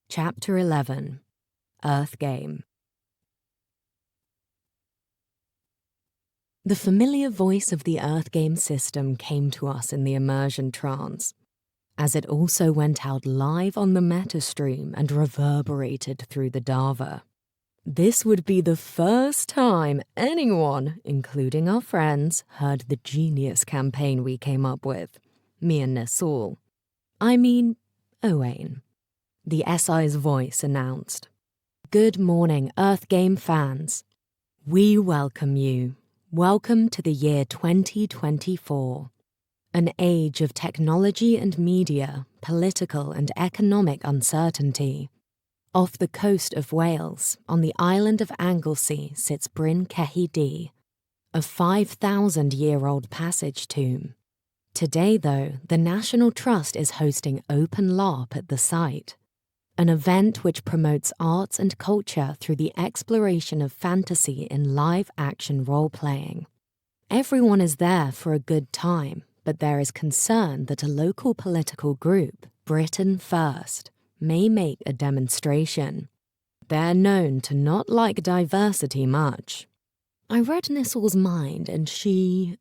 Chapter 11, Earth Game. The familiar voice of the Earth Game system came to us in the immersion trance, as it also went out live on the metastream and reverberated through the Dava. This would be the first time anyone, including our friends, heard the genius campaign we came up with, me and Nesul. Owain. The SI's voice announced. Good morning, Earth Game fans. We welcome you. Welcome to the year 2024. An age of technology and media, political and economic uncertainty. Off the coast of Wales, on the island of Anglesey, sits Bryn Cehi D, a 5,000-year-old passage tomb. Today, though, the National Trust is hosting Open LARP at the site, an event which promotes arts and culture through the exploration of fantasy in live-action role-playing. Everyone is there for a good time, but there is concern that a local political group, Britain First, may make a demonstration. They're known to not like diversity much. I read Nissel's mind and she,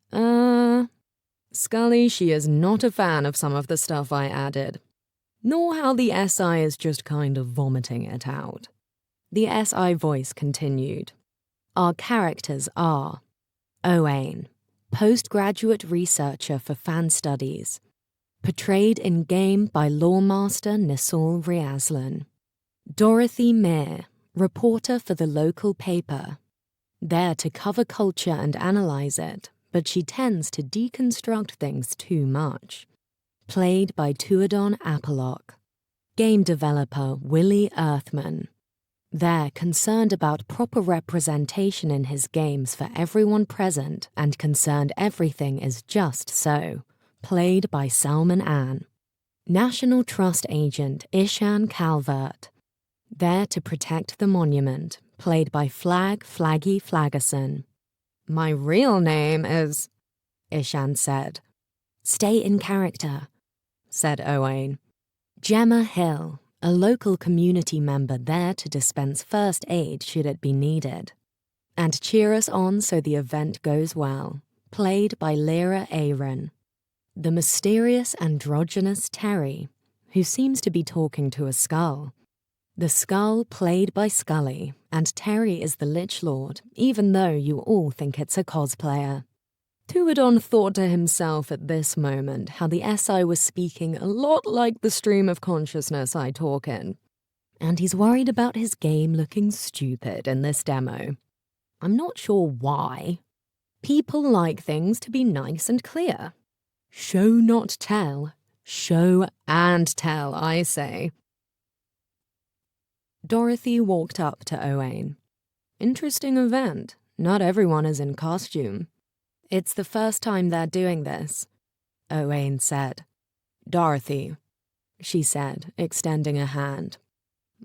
Scully, she is not a fan of some of the stuff I added. Nor how the SI is just kind of vomiting it out. The SI voice continued. Our characters are Owain, postgraduate researcher for fan studies, portrayed in-game by Lawmaster Nesul Riazlan. Dorothy Meir, reporter for the local paper, there to cover culture and analyze it, but she tends to deconstruct things too much. Played by Tuadon Apolock. Game developer Willie Earthman. They're concerned about proper representation in his games for everyone present and concerned everything is just so. Played by Salman Ann. National Trust agent Ishan Calvert. There to protect the monument. Played by Flaggy Flaggerson. My real name is... Ishan said. Stay in character, said Owain. Gemma Hill, a local community member there to dispense first aid should it be needed. And cheer us on so the event goes well, played by Lyra Aaron. The mysterious androgynous Terry, who seems to be talking to a skull. The skull played by Scully, and Terry is the Lich Lord, even though you all think it's a cosplayer. Tuadon thought to himself at this moment how the SI was speaking a lot like the stream of consciousness I talk in. And he's worried about his game looking stupid in this demo. I'm not sure why. People like things to be nice and clear. Show not tell. Show and tell, I say. Dorothy walked up to Owain. Interesting event. Not everyone is in costume. It's the first time they're doing this, Owain said. Dorothy, she said, extending a hand.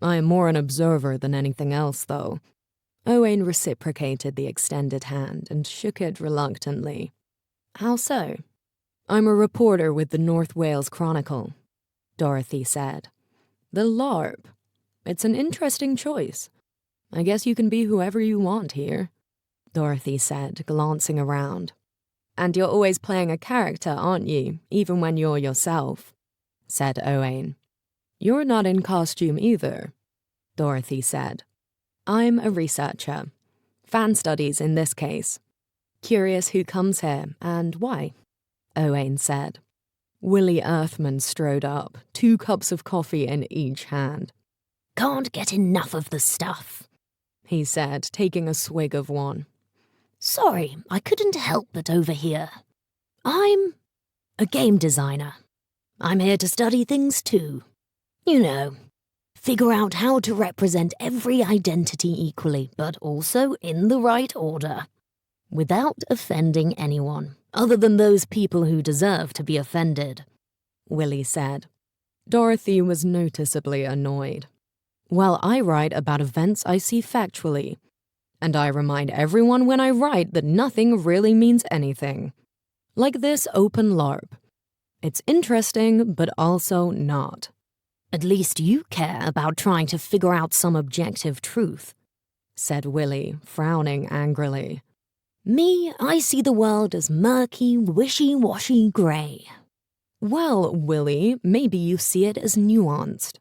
I am more an observer than anything else, though. Owain reciprocated the extended hand and shook it reluctantly. How so? I'm a reporter with the North Wales Chronicle, Dorothy said. The LARP. It's an interesting choice. I guess you can be whoever you want here, Dorothy said, glancing around. And you're always playing a character, aren't you, even when you're yourself, said Owain. You're not in costume either, Dorothy said. I'm a researcher. Fan studies in this case. Curious who comes here and why, Owain said. Willie Earthman strode up, 2 cups of coffee in each hand. Can't get enough of the stuff, he said, taking a swig of one. Sorry, I couldn't help but overhear. I'm a game designer. I'm here to study things too. You know, figure out how to represent every identity equally, but also in the right order, without offending anyone, other than those people who deserve to be offended, Willie said. Dorothy was noticeably annoyed. Well, I write about events I see factually. And I remind everyone when I write that nothing really means anything. Like this open LARP. It's interesting, but also not. At least you care about trying to figure out some objective truth, said Willie, frowning angrily. Me, I see the world as murky, wishy-washy grey. Well, Willie, maybe you see it as nuanced.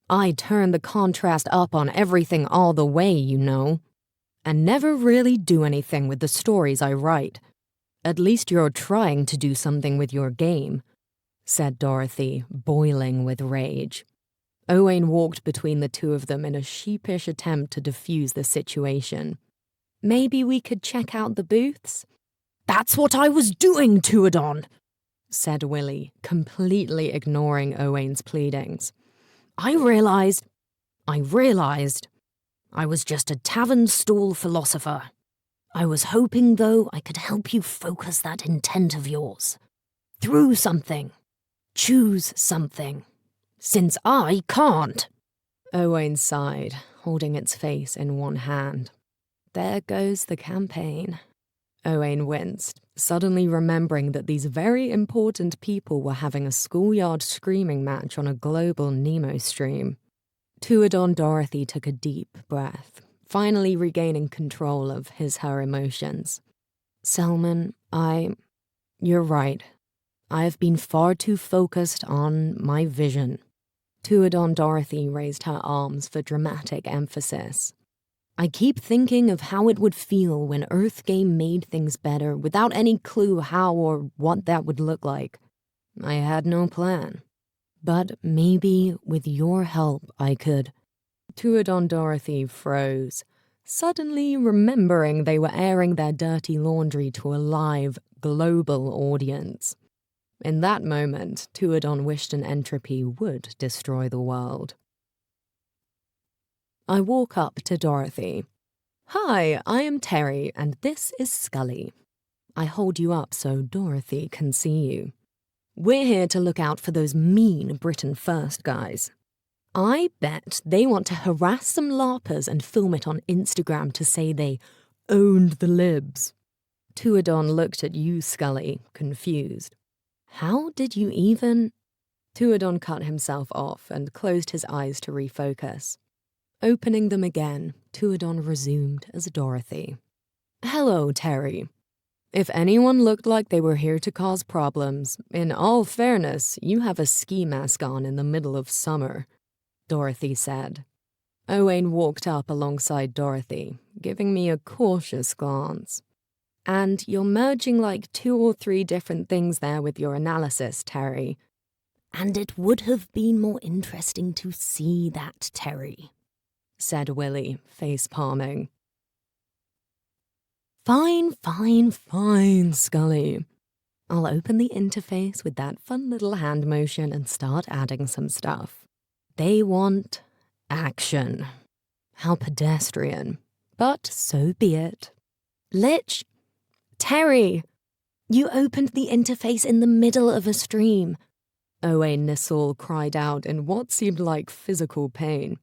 I turn the contrast up on everything all the way, you know, and never really do anything with the stories I write. At least you're trying to do something with your game, said Dorothy, boiling with rage. Owain walked between the two of them in a sheepish attempt to defuse the situation. Maybe we could check out the booths? That's what I was doing, Tuadon, said Willie, completely ignoring Owain's pleadings. I realized I was just a tavern stall philosopher. I was hoping, though, I could help you focus that intent of yours. Through something. Choose something. Since I can't. Owain sighed, holding its face in one hand. There goes the campaign. Owain winced, suddenly remembering that these very important people were having a schoolyard screaming match on a global Nemo stream. Tuadon Dorothy took a deep breath, finally regaining control of her emotions. Selman, you're right. I have been far too focused on my vision. Tuadon Dorothy raised her arms for dramatic emphasis. I keep thinking of how it would feel when Earthgame made things better without any clue how or what that would look like. I had no plan. But maybe with your help I could. Tuadon Dorothy froze, suddenly remembering they were airing their dirty laundry to a live, global audience. In that moment, Tuadon wished an entropy would destroy the world. I walk up to Dorothy. Hi, I am Terry, and this is Scully. I hold you up so Dorothy can see you. We're here to look out for those mean Britain First guys. I bet they want to harass some LARPers and film it on Instagram to say they owned the libs. Tuadon looked at you, Scully, confused. How did you even... Tuadon cut himself off and closed his eyes to refocus. Opening them again, Tuadon resumed as Dorothy. Hello, Terry. If anyone looked like they were here to cause problems, in all fairness, you have a ski mask on in the middle of summer, Dorothy said. Owain walked up alongside Dorothy, giving me a cautious glance. And you're merging like 2 or 3 different things there with your analysis, Terry. And it would have been more interesting to see that, Terry, said Willie, face-palming. Fine, Scully. I'll open the interface with that fun little hand motion and start adding some stuff. They want action. How pedestrian. But so be it. Lich, Terry, you opened the interface in the middle of a stream. Owain Nissal cried out in what seemed like physical pain,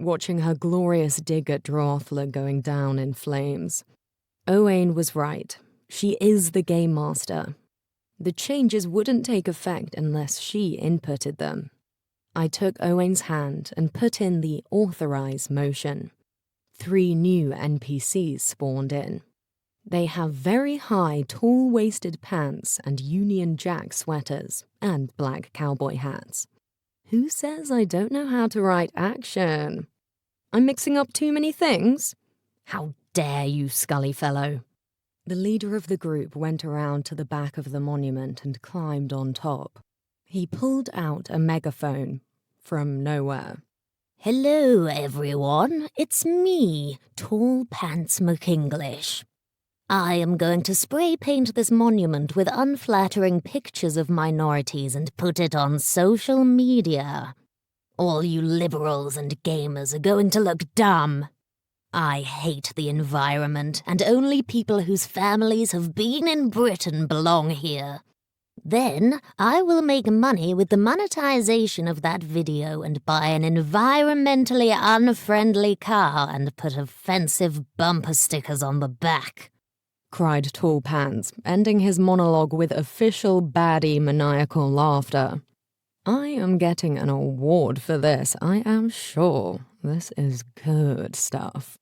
watching her glorious dig at Drothla going down in flames. Owain was right. She is the game master. The changes wouldn't take effect unless she inputted them. I took Owain's hand and put in the authorize motion. 3 new NPCs spawned in. They have very high, tall-waisted pants and Union Jack sweaters and black cowboy hats. Who says I don't know how to write action? I'm mixing up too many things? How dare you, Scully fellow? The leader of the group went around to the back of the monument and climbed on top. He pulled out a megaphone from nowhere. Hello, everyone. It's me, Tall Pants McEnglish. I am going to spray paint this monument with unflattering pictures of minorities and put it on social media. All you liberals and gamers are going to look dumb. I hate the environment, and only people whose families have been in Britain belong here. Then I will make money with the monetization of that video and buy an environmentally unfriendly car and put offensive bumper stickers on the back, cried Tall Pants, ending his monologue with official baddie maniacal laughter. I am getting an award for this, I am sure. This is good stuff.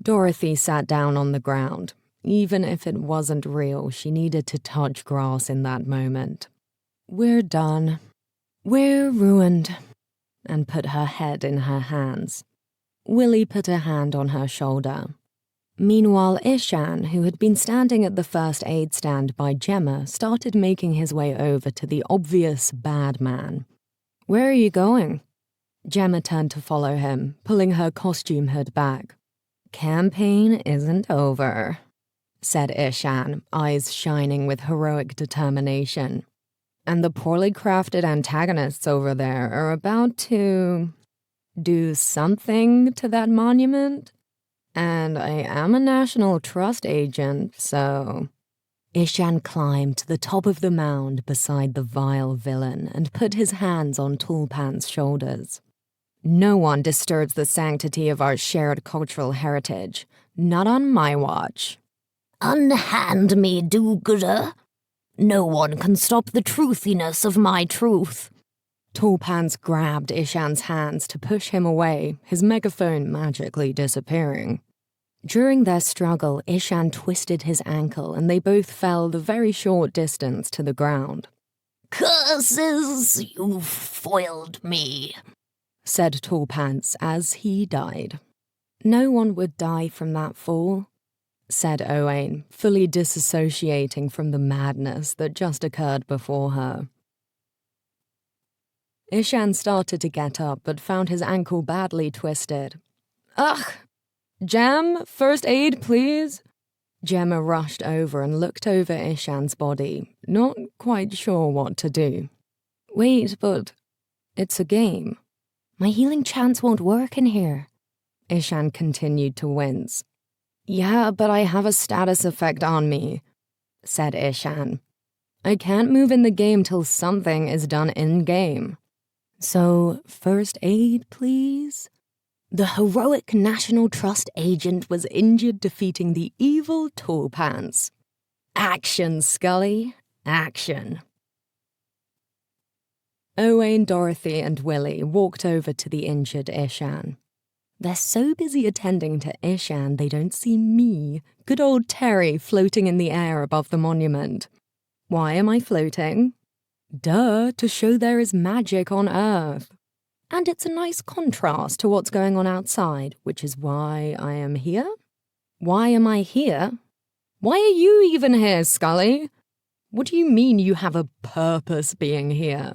Dorothy sat down on the ground. Even if it wasn't real, she needed to touch grass in that moment. We're done. We're ruined. And put her head in her hands. Willie put a hand on her shoulder. Meanwhile, Ishan, who had been standing at the first aid stand by Gemma, started making his way over to the obvious bad man. Where are you going? Gemma turned to follow him, pulling her costume hood back. Campaign isn't over, said Ishan, eyes shining with heroic determination. And the poorly crafted antagonists over there are about to do something to that monument? And I am a National Trust agent, so... Ishan climbed to the top of the mound beside the vile villain and put his hands on Tulpan's shoulders. No one disturbs the sanctity of our shared cultural heritage. Not on my watch. Unhand me, do-gooder. No one can stop the truthiness of my truth. Tulpans grabbed Ishan's hands to push him away, his megaphone magically disappearing. During their struggle, Ishan twisted his ankle and they both fell the very short distance to the ground. Curses, you foiled me, said Tulpants as he died. No one would die from that fall, said Owain, fully disassociating from the madness that just occurred before her. Ishan started to get up but found his ankle badly twisted. Ugh! Gem, first aid, please. Gemma rushed over and looked over Ishan's body, not quite sure what to do. Wait, but it's a game. My healing chants won't work in here. Ishan continued to wince. Yeah, but I have a status effect on me, said Ishan. I can't move in the game till something is done in-game. So, first aid, please? The heroic National Trust agent was injured defeating the evil Tulpants. Action, Scully, action. Owain, Dorothy, and Willie walked over to the injured Ishan. They're so busy attending to Ishan they don't see me, good old Terry, floating in the air above the monument. Why am I floating? Duh, to show there is magic on Earth. And it's a nice contrast to what's going on outside, which is why I am here. Why am I here? Why are you even here, Scully? What do you mean you have a purpose being here?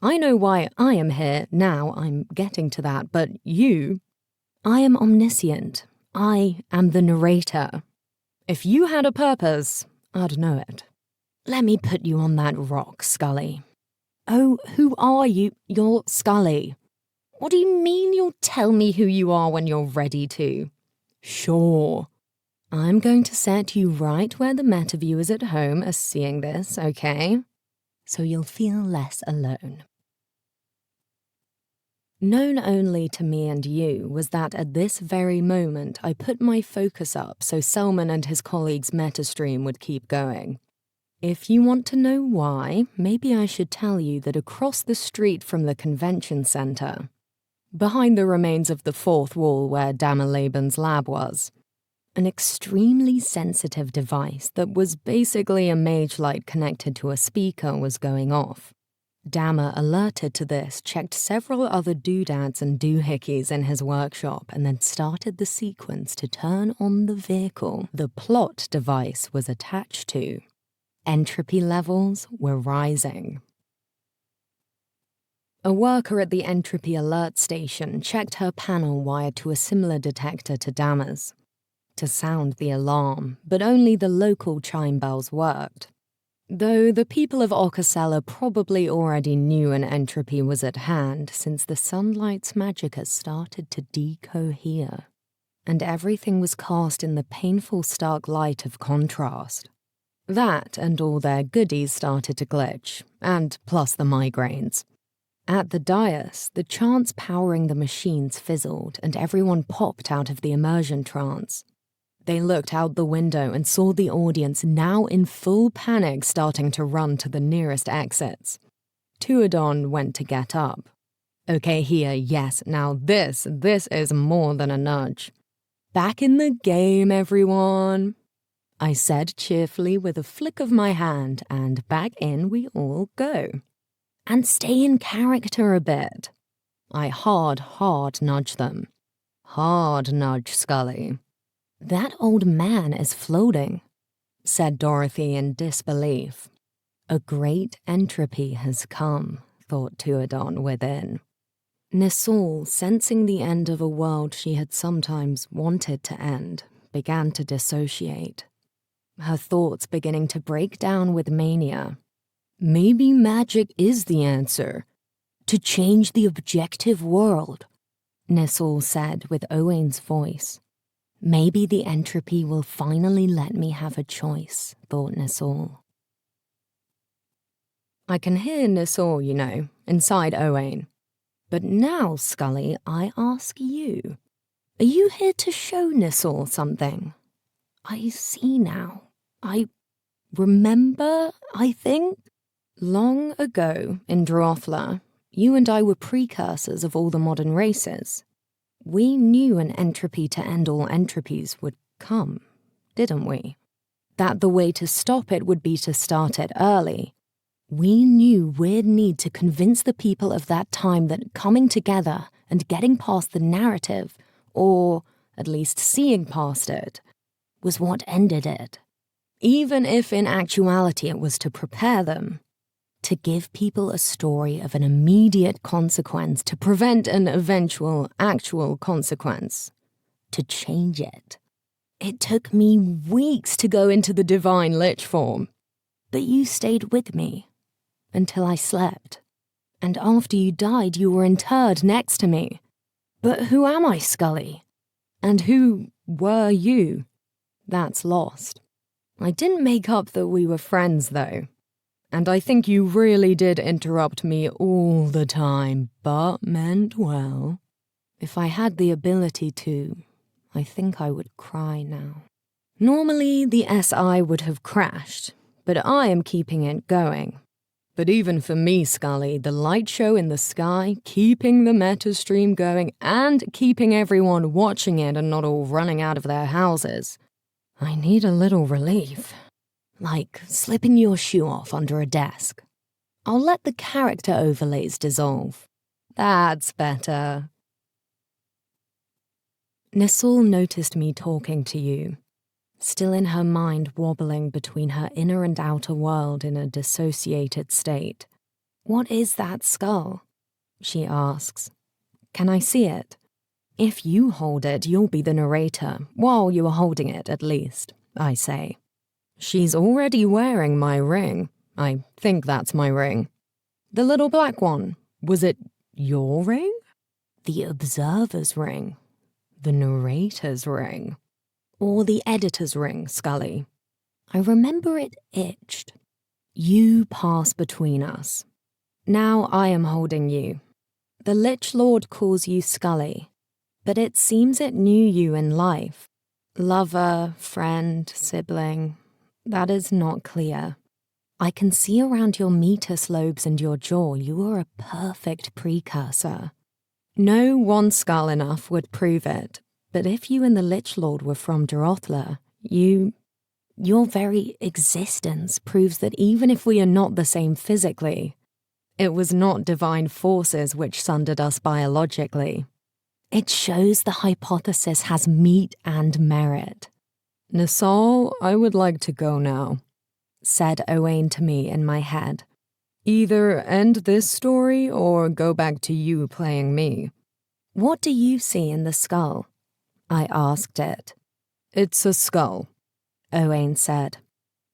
I know why I am here now, I'm getting to that, but you... I am omniscient. I am the narrator. If you had a purpose, I'd know it. Let me put you on that rock, Scully. Oh, who are you? You're Scully. What do you mean you'll tell me who you are when you're ready to? Sure. I'm going to set you right where the meta-viewers at home are seeing this, okay? So you'll feel less alone. Known only to me and you was that at this very moment I put my focus up so Selman and his colleagues' meta-stream would keep going. If you want to know why, maybe I should tell you that across the street from the convention center, behind the remains of the fourth wall where Dama Laban's lab was, an extremely sensitive device that was basically a mage light connected to a speaker was going off. Dama, alerted to this, checked several other doodads and doohickeys in his workshop and then started the sequence to turn on the vehicle the plot device was attached to. Entropy levels were rising. A worker at the entropy alert station checked her panel wired to a similar detector to Dama's to sound the alarm, but only the local chime bells worked. Though the people of Ocasella probably already knew an entropy was at hand since the sunlight's magicka started to decohere, and everything was cast in the painful stark light of contrast. That and all their goodies started to glitch, and plus the migraines. At the dais, the chants powering the machines fizzled and everyone popped out of the immersion trance. They looked out the window and saw the audience now in full panic starting to run to the nearest exits. Tuadon went to get up. Okay, here, yes, now this is more than a nudge. Back in the game, everyone, I said cheerfully with a flick of my hand, and back in we all go. And stay in character a bit. I hard nudge them. Hard nudge, Scully. That old man is floating, said Dorothy in disbelief. A great entropy has come, thought Tuadon within. Nisol, sensing the end of a world she had sometimes wanted to end, began to dissociate. Her thoughts beginning to break down with mania. Maybe magic is the answer. To change the objective world, Nisol said with Owain's voice. Maybe the entropy will finally let me have a choice, thought Nisol. I can hear Nisol, you know, inside Owain. But now, Scully, I ask you, are you here to show Nisol something? I see now. I remember, I think. Long ago, in Drothla, you and I were precursors of all the modern races. We knew an entropy to end all entropies would come, didn't we? That the way to stop it would be to start it early. We knew we'd need to convince the people of that time that coming together and getting past the narrative, or at least seeing past it, was what ended it. Even if in actuality it was to prepare them. To give people a story of an immediate consequence to prevent an eventual actual consequence. To change it. It took me weeks to go into the divine Lich form. But you stayed with me. Until I slept. And after you died, you were interred next to me. But who am I, Scully? And who were you? That's lost. I didn't make up that we were friends, though. And I think you really did interrupt me all the time, but meant well. If I had the ability to, I think I would cry now. Normally, the SI would have crashed, but I am keeping it going. But even for me, Scully, the light show in the sky, keeping the meta stream going, and keeping everyone watching it and not all running out of their houses, I need a little relief. Like slipping your shoe off under a desk. I'll let the character overlays dissolve. That's better. Nisol noticed me talking to you, still in her mind wobbling between her inner and outer world in a dissociated state. What is that skull? She asks. Can I see it? If you hold it, you'll be the narrator, while you are holding it, at least, I say. She's already wearing my ring. I think that's my ring. The little black one. Was it your ring? The observer's ring. The narrator's ring. Or the editor's ring, Scully. I remember it itched. You pass between us. Now I am holding you. The Lich Lord calls you Scully, but it seems it knew you in life. Lover, friend, sibling. That is not clear. I can see around your meatus lobes and your jaw you are a perfect precursor. No one skull enough would prove it, but if you and the Lich Lord were from Drothla, your very existence proves that even if we are not the same physically, it was not divine forces which sundered us biologically. It shows the hypothesis has meat and merit. Nisol, I would like to go now, said Owain to me in my head. Either end this story or go back to you playing me. What do you see in the skull? I asked it. It's a skull, Owain said.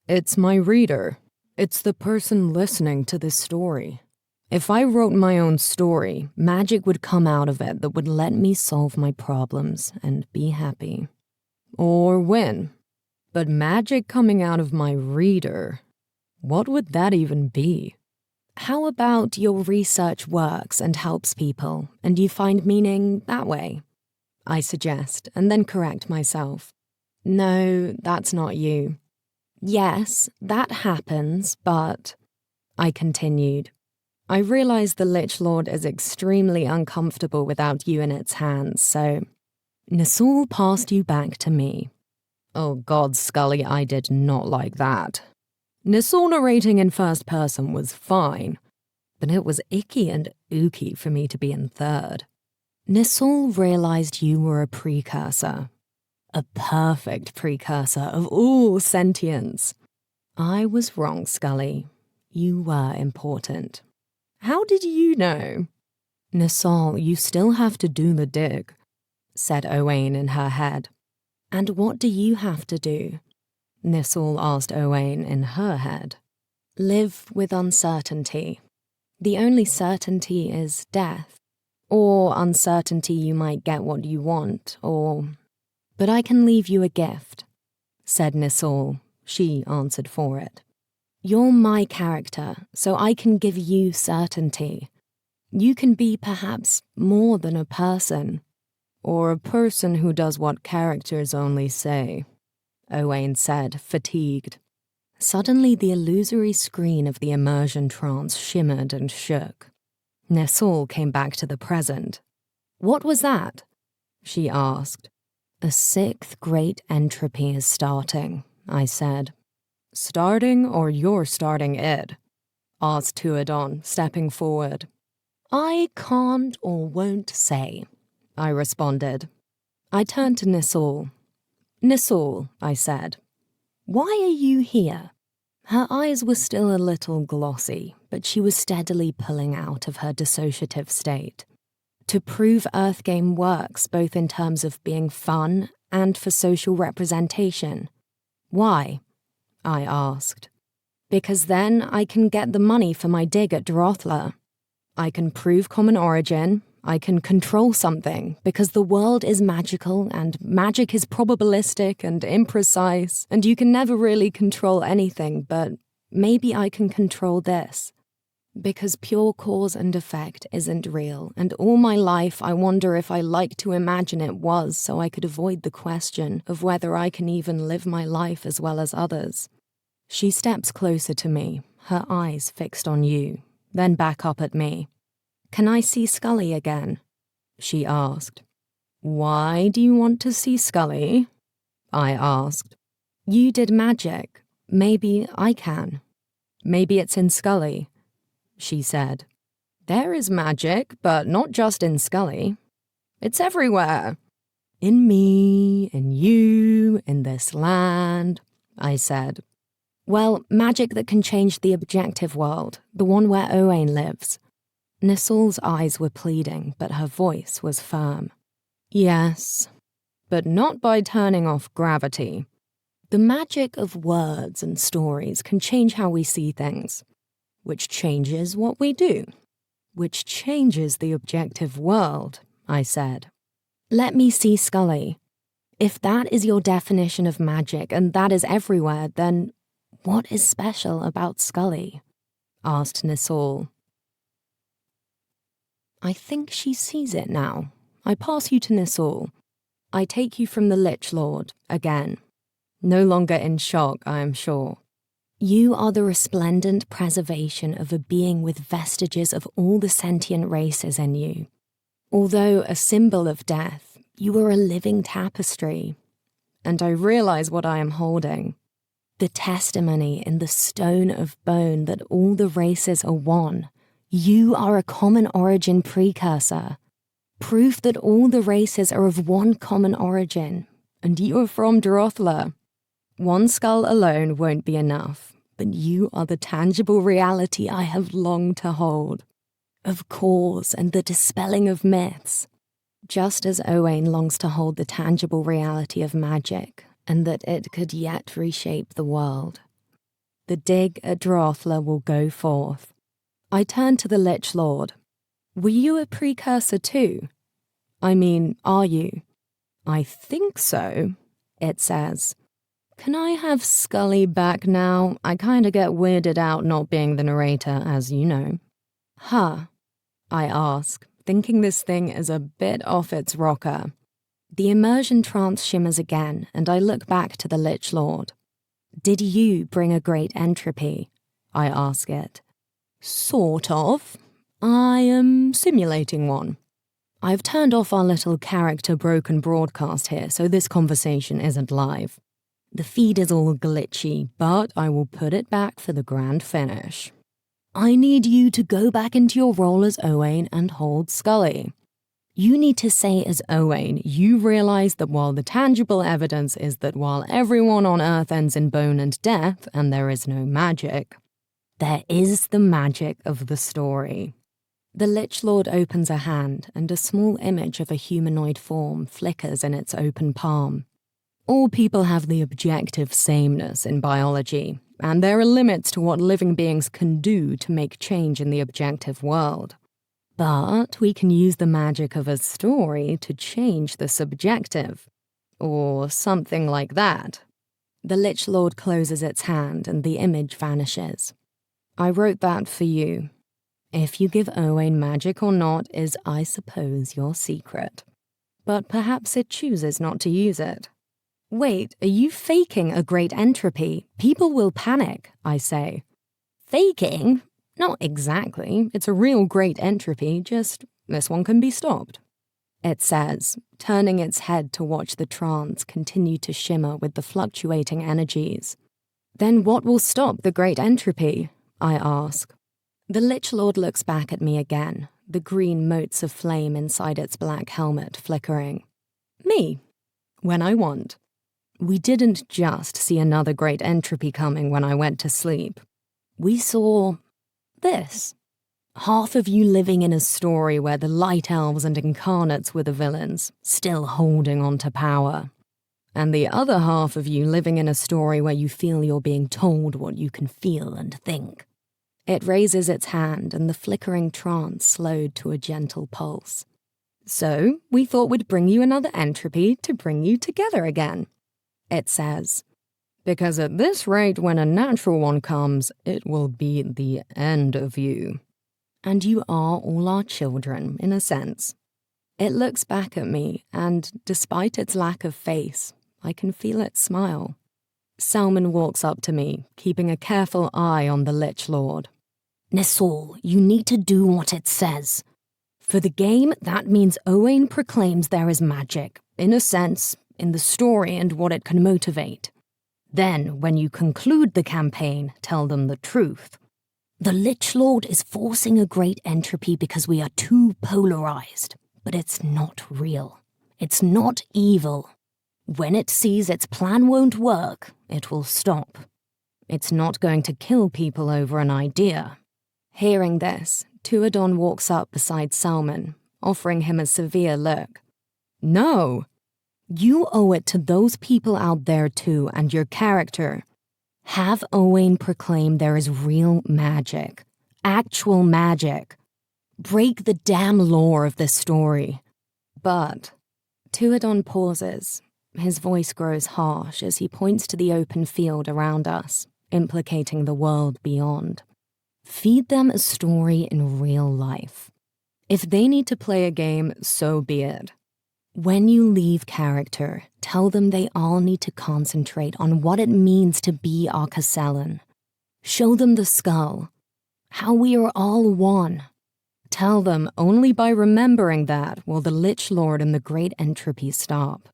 It's my reader. It's the person listening to this story. If I wrote my own story, magic would come out of it that would let me solve my problems and be happy. Or win. But magic coming out of my reader, what would that even be? How about your research works and helps people, and you find meaning that way? I suggest, and then correct myself. No, that's not you. Yes, that happens, but, I continued, I realize the Lich Lord is extremely uncomfortable without you in its hands, so Nisul passed you back to me. Oh God, Scully, I did not like that. Nisul narrating in first person was fine, but it was icky and ooky for me to be in third. Nisul realized you were a precursor. A perfect precursor of all sentience. I was wrong, Scully. You were important. How did you know? Nisul, you still have to do the dig, said Owain in her head. And what do you have to do? Nisul asked Owain in her head. Live with uncertainty. The only certainty is death. Or uncertainty you might get what you want, or... But I can leave you a gift, said Nisul. She answered for it. You're my character, so I can give you certainty. You can be perhaps more than a person. Or a person who does what characters only say, Owain said, fatigued. Suddenly the illusory screen of the immersion trance shimmered and shook. Nisul came back to the present. What was that? She asked. A sixth great entropy is starting, I said. Starting or you're starting it? Asked Tuadon, stepping forward. I can't or won't say, I responded. I turned to Nisul. Nisul, I said. Why are you here? Her eyes were still a little glossy, but she was steadily pulling out of her dissociative state. To prove Earthgame works both in terms of being fun and for social representation. Why? I asked. Because then I can get the money for my dig at Drothla. I can prove common origin, I can control something, because the world is magical and magic is probabilistic and imprecise, and you can never really control anything, but maybe I can control this. Because pure cause and effect isn't real, and all my life I wonder if I like to imagine it was so I could avoid the question of whether I can even live my life as well as others. She steps closer to me, her eyes fixed on you, then back up at me. Can I see Scully again? She asked. Why do you want to see Scully? I asked. You did magic. Maybe I can. Maybe it's in Scully, she said. There is magic, but not just in Scully. It's everywhere. In me, in you, in this land, I said. Well, magic that can change the objective world, the one where Owain lives. Nisul's eyes were pleading, but her voice was firm. Yes, but not by turning off gravity. The magic of words and stories can change how we see things, which changes what we do, which changes the objective world, I said. Let me see Scully. If that is your definition of magic and that is everywhere, then what is special about Scully? Asked Nisul. I think she sees it now. I pass you to Nisul. I take you from the Lich Lord, again. No longer in shock, I am sure. You are the resplendent preservation of a being with vestiges of all the sentient races in you. Although a symbol of death, you are a living tapestry. And I realize what I am holding. The testimony in the stone of bone that all the races are one. You are a common origin precursor. Proof that all the races are of one common origin. And you are from Drothla. One skull alone won't be enough, but you are the tangible reality I have longed to hold. Of cause and the dispelling of myths. Just as Owain longs to hold the tangible reality of magic, and that it could yet reshape the world. The dig at Drothla will go forth. I turned to the Lich Lord. Were you a precursor too? I mean, are you? I think so, it says. Can I have Scully back now? I kinda get weirded out not being the narrator, as you know. Huh, I ask, thinking this thing is a bit off its rocker. The immersion trance shimmers again, and I look back to the Lich Lord. Did you bring a great entropy? I ask it. Sort of. I am simulating one. I've turned off our little character broken broadcast here, so this conversation isn't live. The feed is all glitchy, but I will put it back for the grand finish. I need you to go back into your role as Owain and hold Scully. You need to say as Owain, you realize that while the tangible evidence is that while everyone on Earth ends in bone and death and there is no magic, there is the magic of the story. The Lich Lord opens a hand and a small image of a humanoid form flickers in its open palm. All people have the objective sameness in biology, and there are limits to what living beings can do to make change in the objective world. But we can use the magic of a story to change the subjective. Or something like that. The Lich Lord closes its hand and the image vanishes. I wrote that for you. If you give Owain magic or not is, I suppose, your secret. But perhaps it chooses not to use it. Wait, are you faking a great entropy? People will panic, I say. Faking? Not exactly. It's a real great entropy, just this one can be stopped. It says, turning its head to watch the trance continue to shimmer with the fluctuating energies. Then what will stop the great entropy? I ask. The Lich Lord looks back at me again, the green motes of flame inside its black helmet flickering. Me. When I want. We didn't just see another great entropy coming when I went to sleep. We saw this. Half of you living in a story where the light elves and incarnates were the villains, still holding on to power. And the other half of you living in a story where you feel you're being told what you can feel and think. It raises its hand and the flickering trance slowed to a gentle pulse. So, we thought we'd bring you another entropy to bring you together again. It says, because at this rate when a natural one comes, it will be the end of you. And you are all our children, in a sense. It looks back at me, and despite its lack of face, I can feel it smile. Salmon walks up to me, keeping a careful eye on the Lich Lord. Nisol, you need to do what it says. For the game, that means Owain proclaims there is magic, in a sense, in the story and what it can motivate. Then, when you conclude the campaign, tell them the truth. The Lich Lord is forcing a great entropy because we are too polarized, but it's not real. It's not evil. When it sees its plan won't work, it will stop. It's not going to kill people over an idea. Hearing this, Tuadon walks up beside Salmon, offering him a severe look. No! You owe it to those people out there too, and your character. Have Owain proclaim there is real magic. Actual magic. Break the damn lore of this story. But Tuadon pauses. His voice grows harsh as he points to the open field around us, implicating the world beyond. Feed them a story in real life. If they need to play a game, so be it. When you leave character, tell them they all need to concentrate on what it means to be Arcasellan. Show them the skull, how we are all one. Tell them only by remembering that will the Lich Lord and the Great Entropy stop.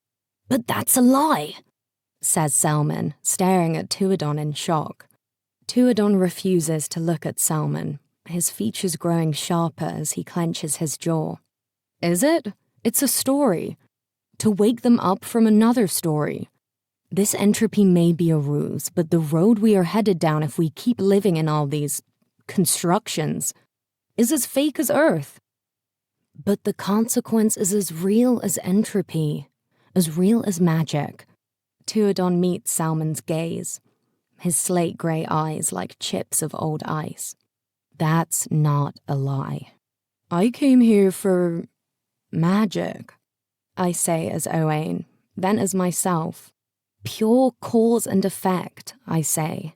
But that's a lie, says Salmon, staring at Tuadon in shock. Tuadon refuses to look at Salmon, his features growing sharper as he clenches his jaw. Is it? It's a story. To wake them up from another story. This entropy may be a ruse, but the road we are headed down if we keep living in all these constructions is as fake as Earth. But the consequence is as real as entropy, as real as magic. Tuadon meets Salmon's gaze, his slate-grey eyes like chips of old ice. That's not a lie. I came here for magic, I say as Owain, then as myself. Pure cause and effect, I say.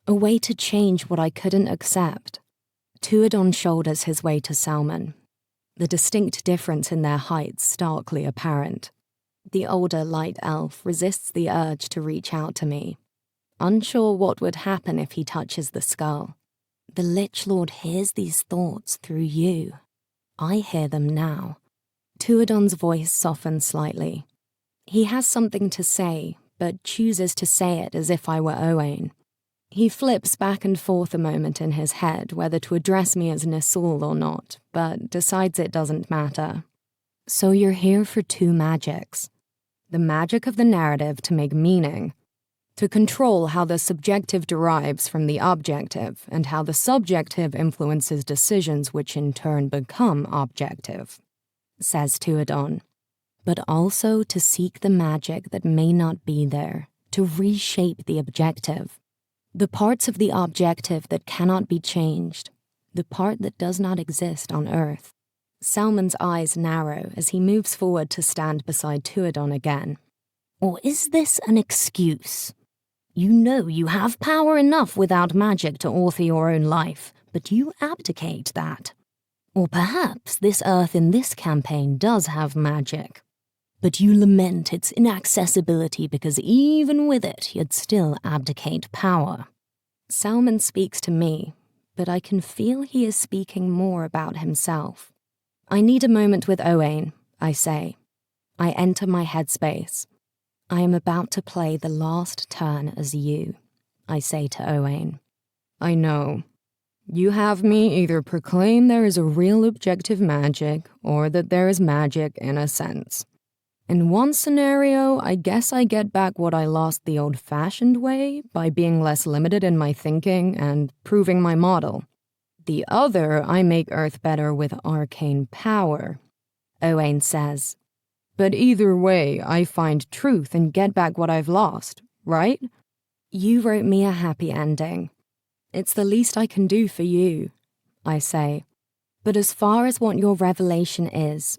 A way to change what I couldn't accept. Tuadon shoulders his way to Salmon, the distinct difference in their heights starkly apparent. The older light elf resists the urge to reach out to me, unsure what would happen if he touches the skull. The Lich Lord hears these thoughts through you. I hear them now. Tuadon's voice softens slightly. He has something to say, but chooses to say it as if I were Owain. He flips back and forth a moment in his head whether to address me as Nisul or not, but decides it doesn't matter. So you're here for two magics. The magic of the narrative to make meaning, to control how the subjective derives from the objective and how the subjective influences decisions which in turn become objective, says Tuadon. But also to seek the magic that may not be there, to reshape the objective. The parts of the objective that cannot be changed, the part that does not exist on Earth. Salmon's eyes narrow as he moves forward to stand beside Tuadon again. Or is this an excuse? You know you have power enough without magic to author your own life, but you abdicate that. Or perhaps this Earth in this campaign does have magic, but you lament its inaccessibility because even with it, you'd still abdicate power. Salmon speaks to me, but I can feel he is speaking more about himself. I need a moment with Owain, I say. I enter my headspace. I am about to play the last turn as you, I say to Owain. I know. You have me either proclaim there is a real objective magic or that there is magic in a sense. In one scenario, I guess I get back what I lost the old-fashioned way by being less limited in my thinking and proving my model. The other, I make Earth better with arcane power, Owain says. But either way, I find truth and get back what I've lost, right? You wrote me a happy ending. It's the least I can do for you, I say. But as far as what your revelation is,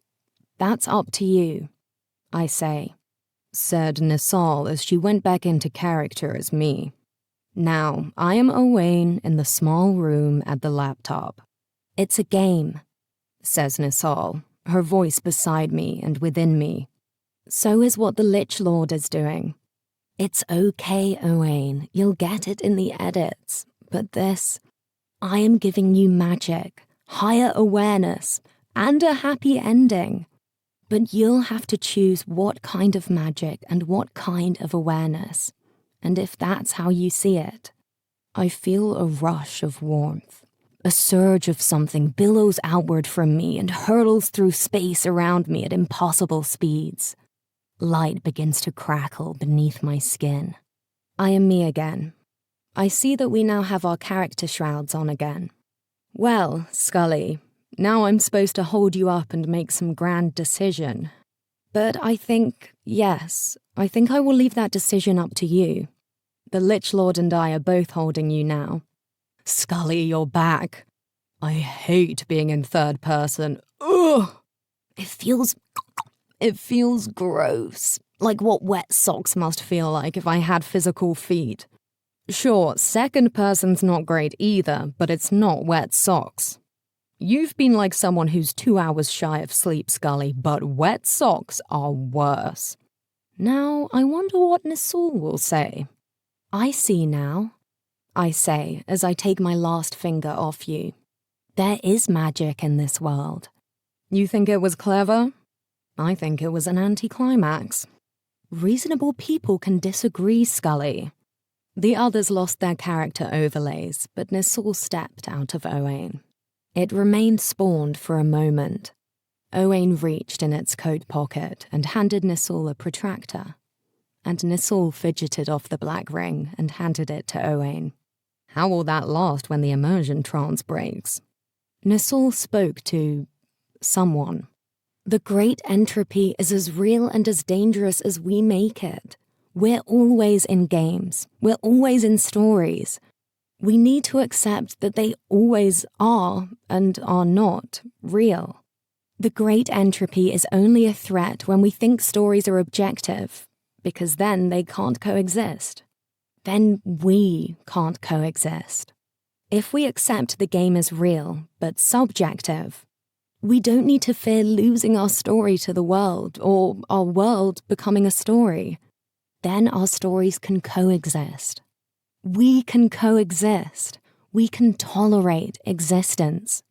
that's up to you, I say, said Nisal as she went back into character as me. Now, I am Owain in the small room at the laptop. It's a game, says Nisal, her voice beside me and within me. So is what the Lich Lord is doing. It's okay, Owain, you'll get it in the edits, but this, I am giving you magic, higher awareness, and a happy ending. But you'll have to choose what kind of magic and what kind of awareness. And if that's how you see it, I feel a rush of warmth. A surge of something billows outward from me and hurtles through space around me at impossible speeds. Light begins to crackle beneath my skin. I am me again. I see that we now have our character shrouds on again. Well, Scully, now I'm supposed to hold you up and make some grand decision. But I think I will leave that decision up to you. The Lich Lord and I are both holding you now. Scully, you're back. I hate being in third person. Ugh! It feels gross. Like what wet socks must feel like if I had physical feet. Sure, second person's not great either, but it's not wet socks. You've been like someone who's 2 hours shy of sleep, Scully, but wet socks are worse. Now, I wonder what Nisul will say. I see now, I say as I take my last finger off you. There is magic in this world. You think it was clever? I think it was an anticlimax. Reasonable people can disagree, Scully. The others lost their character overlays, but Nisul stepped out of Owain. It remained spawned for a moment. Owain reached in its coat pocket and handed Nisul a protractor. And Nisul fidgeted off the black ring and handed it to Owain. How will that last when the immersion trance breaks? Nisul spoke to someone. The great entropy is as real and as dangerous as we make it. We're always in games. We're always in stories. We need to accept that they always are and are not real. The great entropy is only a threat when we think stories are objective, because then they can't coexist. Then we can't coexist. If we accept the game as real, but subjective, we don't need to fear losing our story to the world or our world becoming a story. Then our stories can coexist. We can coexist. We can tolerate existence.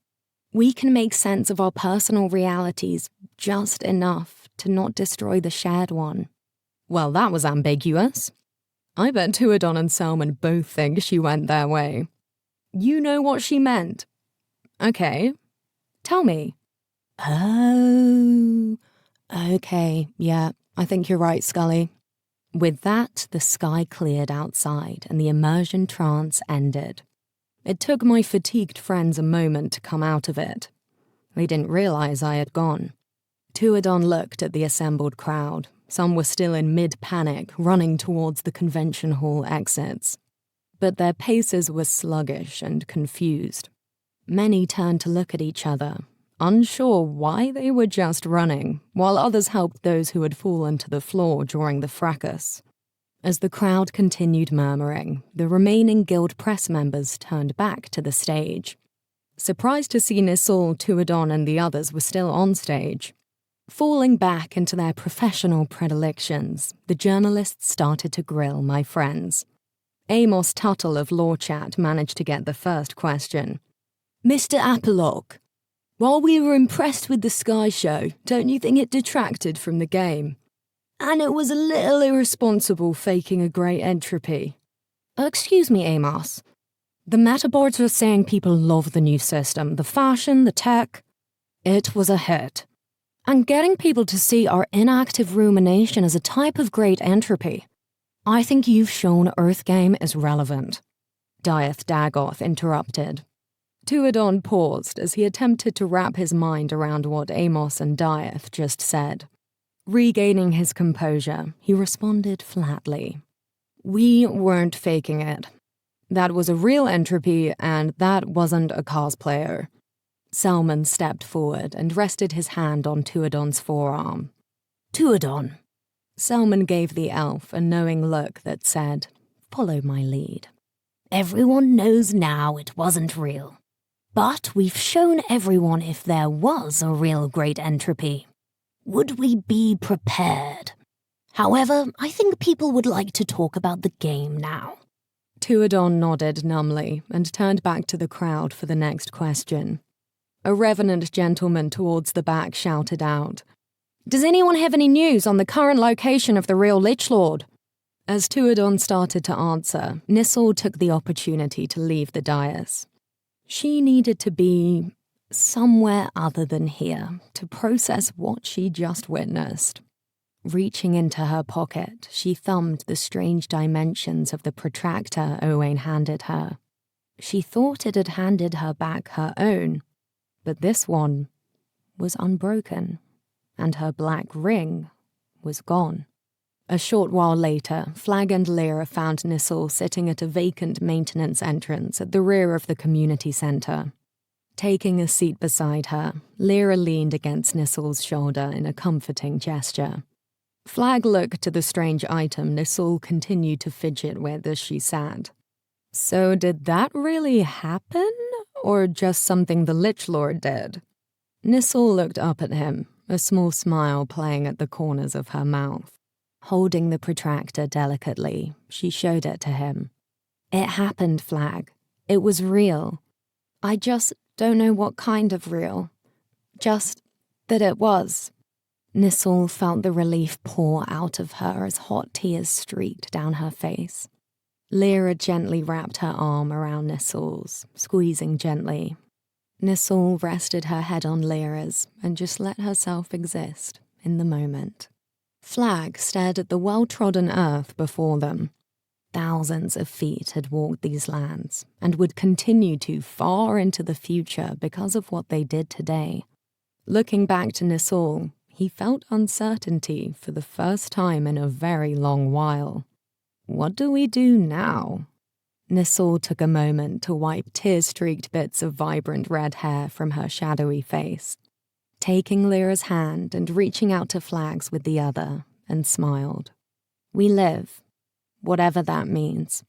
We can make sense of our personal realities just enough to not destroy the shared one. Well, that was ambiguous. I bet Tuadon and Selman both think she went their way. You know what she meant. Okay, tell me. Oh, okay, yeah, I think you're right, Scully. With that, the sky cleared outside and the immersion trance ended. It took my fatigued friends a moment to come out of it. They didn't realize I had gone. Tuadon looked at the assembled crowd. Some were still in mid-panic, running towards the convention hall exits. But their paces were sluggish and confused. Many turned to look at each other, unsure why they were just running, while others helped those who had fallen to the floor during the fracas. As the crowd continued murmuring, the remaining guild press members turned back to the stage. Surprised to see Nisul, Tuadon, and the others were still on stage. Falling back into their professional predilections, the journalists started to grill my friends. Amos Tuttle of Law Chat managed to get the first question. Mr. Apolog, while we were impressed with the Sky Show, don't you think it detracted from the game? And it was a little irresponsible faking a great entropy. Excuse me, Amos. The metaboards are saying people love the new system, the fashion, the tech. It was a hit. And getting people to see our inactive rumination as a type of great entropy. I think you've shown Earth Game is relevant. Dieth Dagoth interrupted. Tuadon paused as he attempted to wrap his mind around what Amos and Dieth just said. Regaining his composure, he responded flatly. We weren't faking it. That was a real entropy, and that wasn't a cosplayer. Selman stepped forward and rested his hand on Tuadon's forearm. Tuadon. Selman gave the elf a knowing look that said, "Follow my lead." Everyone knows now it wasn't real. But we've shown everyone if there was a real great entropy. Would we be prepared? However, I think people would like to talk about the game now. Tuadon nodded numbly and turned back to the crowd for the next question. A revenant gentleman towards the back shouted out, "Does anyone have any news on the current location of the real Lich Lord?" As Tuadon started to answer, Nisul took the opportunity to leave the dais. She needed to be somewhere other than here to process what she just witnessed. Reaching into her pocket, she thumbed the strange dimensions of the protractor Owain handed her. She thought it had handed her back her own, but this one was unbroken, and her black ring was gone. A short while later, Flag and Lyra found Nisul sitting at a vacant maintenance entrance at the rear of the community centre. Taking a seat beside her, Lyra leaned against Nisul's shoulder in a comforting gesture. Flag looked to the strange item Nisul continued to fidget with as she sat. So did that really happen? Or just something the Lich Lord did? Nisul looked up at him, a small smile playing at the corners of her mouth. Holding the protractor delicately, she showed it to him. It happened, Flag. It was real. I just don't know what kind of real. Just that it was. Nisul felt the relief pour out of her as hot tears streaked down her face. Lyra gently wrapped her arm around Nisul's, squeezing gently. Nisul rested her head on Lyra's and just let herself exist in the moment. Flag stared at the well-trodden earth before them. Thousands of feet had walked these lands and would continue to far into the future because of what they did today. Looking back to Nisul, he felt uncertainty for the first time in a very long while. What do we do now? Nisul took a moment to wipe tear-streaked bits of vibrant red hair from her shadowy face, taking Lyra's hand and reaching out to Flag's with the other, and smiled. We live, whatever that means.